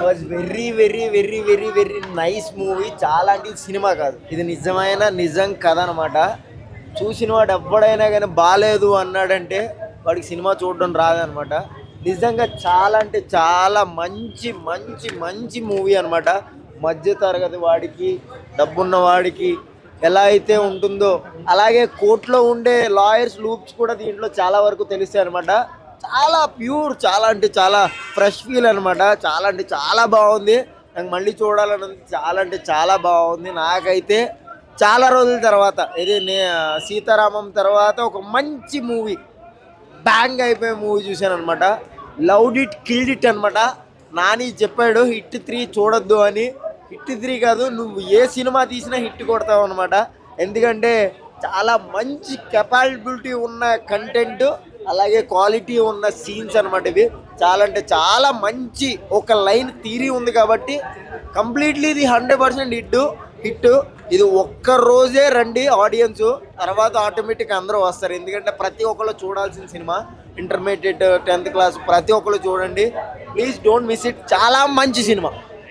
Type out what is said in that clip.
Was very very very very very nice movie. చాలా అంటే ఇది సినిమా కాదు, ఇది నిజమైన నిజం కథ అనమాట. చూసిన వాడు ఎవ్వడైనా కానీ బాగాలేదు అన్నాడంటే వాడికి సినిమా చూడడం రాదనమాట. నిజంగా చాలా అంటే చాలా మంచి మంచి మంచి మూవీ అనమాట. మధ్య తరగతి వాడికి, డబ్బున్న వాడికి ఎలా అయితే ఉంటుందో అలాగే కోర్టులో ఉండే లాయర్స్ లూప్స్ కూడా దీంట్లో చాలా వరకు తెలుస్తాయి అనమాట. చాలా ప్యూర్, చాలా అంటే చాలా ఫ్రెష్ ఫీల్ అనమాట. చాలా అంటే చాలా బాగుంది. నాకు మళ్ళీ చూడాలని ఉంది. చాలా అంటే చాలా బాగుంది. నాకైతే చాలా రోజుల తర్వాత ఇది సీతారామం తర్వాత ఒక మంచి మూవీ, బ్యాంగ్ అయిపోయే మూవీ చూశాను అనమాట. లవ్డ్ ఇట్, కిల్డ్ ఇట్ అనమాట. నాని చెప్పాడు హిట్ 3 చూడొద్దు అని. హిట్ 3 కాదు, నువ్వు ఏ సినిమా తీసినా హిట్ కొడతావు అనమాట. ఎందుకంటే చాలా మంచి కెపాబిలిటీ ఉన్న కంటెంట్, అలాగే క్వాలిటీ ఉన్న సీన్స్ అనమాట ఇవి. చాలా అంటే చాలా మంచి ఒక లైన్ థీరీ ఉంది కాబట్టి కంప్లీట్లీ ఇది 100% హిట్. ఇది ఒక్క రోజే రండి ఆడియన్స్, తర్వాత ఆటోమేటిక్ అందరూ వస్తారు. ఎందుకంటే ప్రతి ఒక్కళ్ళు చూడాల్సిన సినిమా. ఇంటర్మీడియట్, 10th క్లాస్ ప్రతి ఒక్కళ్ళు చూడండి ప్లీజ్, డోంట్ మిస్ ఇట్. చాలా మంచి సినిమా.